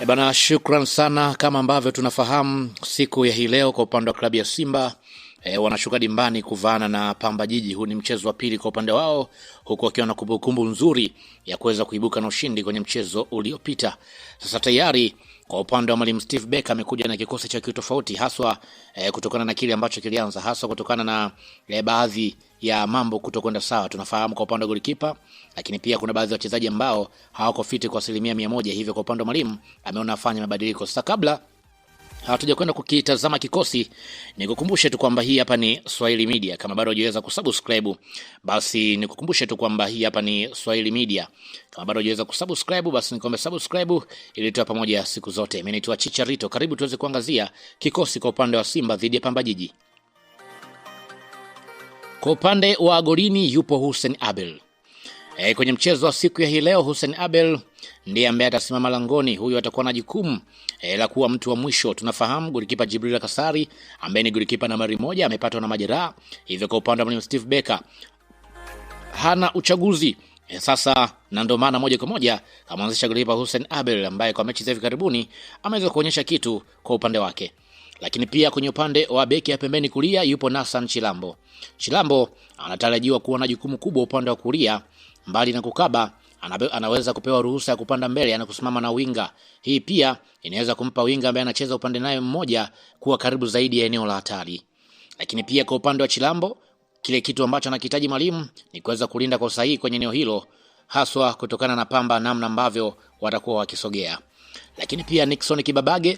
Bana, shukran sana. Kama ambavyo tunafahamu, siku ya hii leo kwa upande wa klabu ya Simba wanashuka dimbani kuvaana na Pamba Jiji. Huu ni mchezo wa pili kwa upande wao, huku wakiwa na kumbukumbu nzuri ya kuweza kuibuka na ushindi kwenye mchezo uliopita. Sasa tayari kwa upande wa Mwalimu Steve Becker amekuja na kikosi cha kitofauti, haswa kutokana na kile ambacho kilianza, haswa kutokana na baadhi ya mambo kutokwenda sawa. Tunafahamu kwa upande wa golikipa, lakini pia kuna baadhi ya wachezaji ambao hawako fiti kwa 100%. Hivyo kwa upande wa Mwalimu ameona afanye mabadiliko. Sasa kabla hatuja kwenda kukitazama kikosi, nikukumbushe tu kwamba hii hapa ni Swahili Media. Kama bado hujaweza kusubscribe, basi nikukumbushe tu kwamba hii hapa ni Swahili Media. Kama bado hujaweza kusubscribe, basi nikombe subscribe ili tuwe pamoja siku zote. Mimi naitwa Chicharito. Karibu tuweze kuangazia kikosi kwa upande wa Simba dhidi ya Pamba Jiji. Kwa upande wa golini yupo Hussein Abel. Kwenye mchezo wa siku ya hii leo, Hussein Abel ndiye ambaye atasimama langoni. Huyu atakuwa na jukumu la kuwa mtu wa mwisho. Tunafahamu golikipa Jibril Kasari ambaye ni golikipa nambari 1 amepatwa na majeraha. Hivyo kwa upande wa Mwalimu Steve Becker hana uchaguzi sasa, na ndio maana moja kwa moja ameanzisha golikipa Hussein Abel ambaye kwa mechi za hivi karibuni ameweza kuonyesha kitu kwa upande wake. Lakini pia kwenye upande wa beki ya pembeni kulia yupo Nassan Chilambo. Chilambo anatarajiwa kuwa na jukumu kubwa upande wa kulia. Mbali na kukaba, anaweza kupewa ruhusa ya kupanda mbele na kusimama na winga. Hii pia inaweza kumpa winga ambaye anacheza upande naye mmoja kuwa karibu zaidi ya eneo la hatari. Lakini pia kwa upande wa Chilambo, kile kitu ambacho anahitaji Mwalimu ni kuweza kulinda kwa usahihi kwenye eneo hilo, haswa kutokana na Pamba namna ambavyo watakuwa wakisogea. Lakini pia Nixon Kibabage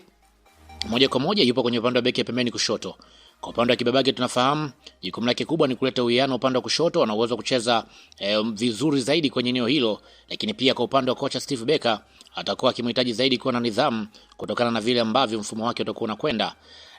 moja kwa moja yupo kwenye upande wa beki ya pembeni kushoto. Kwa upande wa Kibabage tunafahamu jukumu lake kubwa ni kuleta uwiano upande wa kushoto, ana uwezo kucheza vizuri zaidi kwenye eneo hilo. Lakini pia kwa upande wa kocha Steve Becker atakuwa akimhitaji zaidi kuwa na nidhamu kutokana na vile ambavyo mfumo wake utakuwa unakwenda.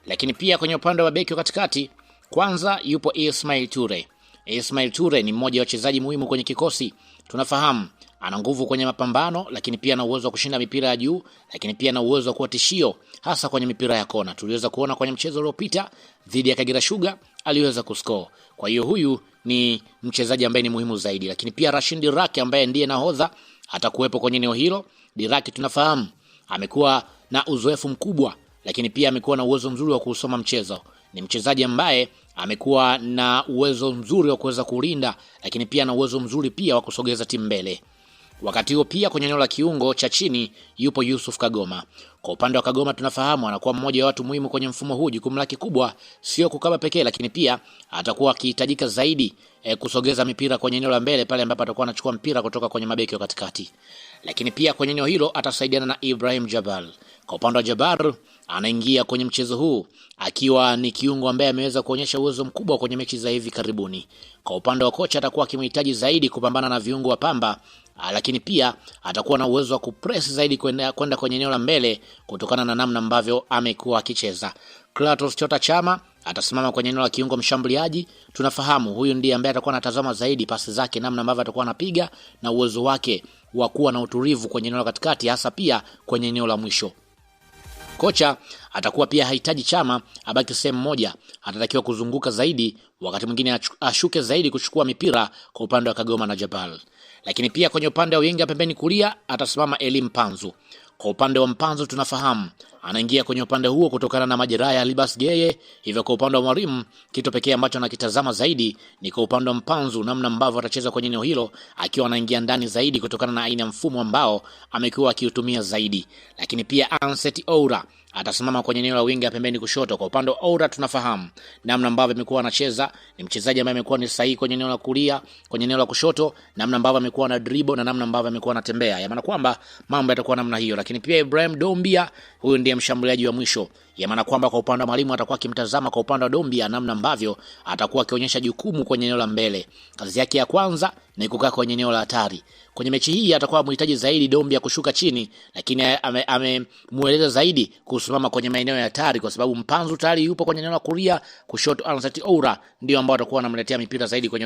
Lakini pia kwenye upande wa beki wa katikati, kwanza yupo Ismail Ture. Ismail Ture ni mmoja wa wachezaji muhimu kwenye kikosi. Tunafahamu ana nguvu kwenye mapambano, lakini pia ana uwezo wa kushinda mipira ya juu, lakini pia ana uwezo wa kuwa tishio hasa kwenye mipira ya kona. Tuliweza kuona kwenye mchezo uliopita dhidi ya Kagera Sugar aliweza kuscore. Kwa hiyo huyu ni mchezaji ambaye ni muhimu zaidi. Lakini pia Rashid Diraki ambaye ndiye nahodha atakuwepo kwenye eneo hilo. Diraki tunafahamu amekuwa na uzoefu mkubwa, lakini pia amekuwa na uwezo mzuri wa kusoma mchezo. Ni mchezaji ambaye amekuwa na uwezo mzuri wa kuweza kulinda, lakini pia na uwezo mzuri pia wa kusogeza timu mbele. Wakati huo pia kwenye eneo la kiungo cha chini yupo Yusuf Kagoma. Kwa upande wa Kagoma tunafahamu anakuwa mmoja wa watu muhimu kwenye mfumo huu. Jukumu lake kubwa sio kukaba pekee, lakini pia atakuwa akihitajika zaidi kusogeza mipira kwenye eneo la mbele pale ambapo atakuwa anachukua mpira kutoka kwenye mabeki wa katikati. Lakini pia kwenye eneo hilo atasaidiana na Ibrahim Jabal. Kwa upande wa Jabal anaingia kwenye mchezo huu akiwa ni kiungo ambaye ameweza kuonyesha uwezo mkubwa kwenye mechi za hivi karibuni. Kwa upande wa kocha atakuwa akimhitaji zaidi kupambana na viungo wa Pamba, lakini pia atakuwa na uwezo wa kupress zaidi kwenda kwenye eneo la mbele kutokana na namna ambavyo amekuwa akicheza. Kratos Chota Chama atasimama kwenye eneo la kiungo mshambuliaji. Tunafahamu huyu ndiye ambaye atakuwa anatazama zaidi pasi zake, namna ambavyo atakuwa anapiga na uwezo wake wa kuwa na utulivu kwenye eneo la katikati, hasa pia kwenye eneo la mwisho. Kocha atakuwa pia hahitaji Chama abaki sehemu moja, atatakiwa kuzunguka zaidi, wakati mwingine ashuke zaidi kuchukua mipira kwa upande wa Kagoma na Jabal. Lakini pia kwenye upande wa winga pembeni kulia atasimama Elim Panzu. Kwa upande wa Mpanzu tunafahamu anaingia kwenye upande huo kutokana na majeraha ya Libas Geye. Hivyo kwa upande wa Mwalimu kitu pekee ambacho anakitazama zaidi ni kwa upande wa Mpanzu, namna ambavyo atacheza kwenye eneo hilo akiwa anaingia ndani zaidi kutokana na aina mfumo ambao amekuwa akiutumia zaidi. Lakini pia Anset Oura atasimama kwenye eneo la winga pembeni kushoto. Kwa upande wa Oura tunafahamu namna ambavyo amekuwa anacheza, ni mchezaji ambaye amekuwa ni sahihi kwenye eneo la kulia, kwenye eneo la kushoto, namna ambavyo amekuwa na dribble na namna ambavyo amekuwa anatembea, ya maana kwamba mambo yatakuwa namna hiyo. Lakini pia Ibrahim Dombia, huyu ndiye mshambuliaji wa mwisho, ya maana kwamba kwa upande wa Mwalimu atakuwa akimtazama kwa upande wa Dombia namna ambavyo atakuwa akionyesha jukumu kwenye eneo la mbele. Kazi yake ya kwanza ni kukaa kwenye eneo la hatari. Kwenye mechi hii atakuwa mhitaji zaidi Dombia kushuka chini, lakini amemueleza zaidi kusimama kwenye maeneo ya hatari, kwa sababu Mpanzu tayari yupo kwenye eneo la kulia, kushoto Ansati Oura ndio ambao atakuwa anamletea mipira zaidi kwenye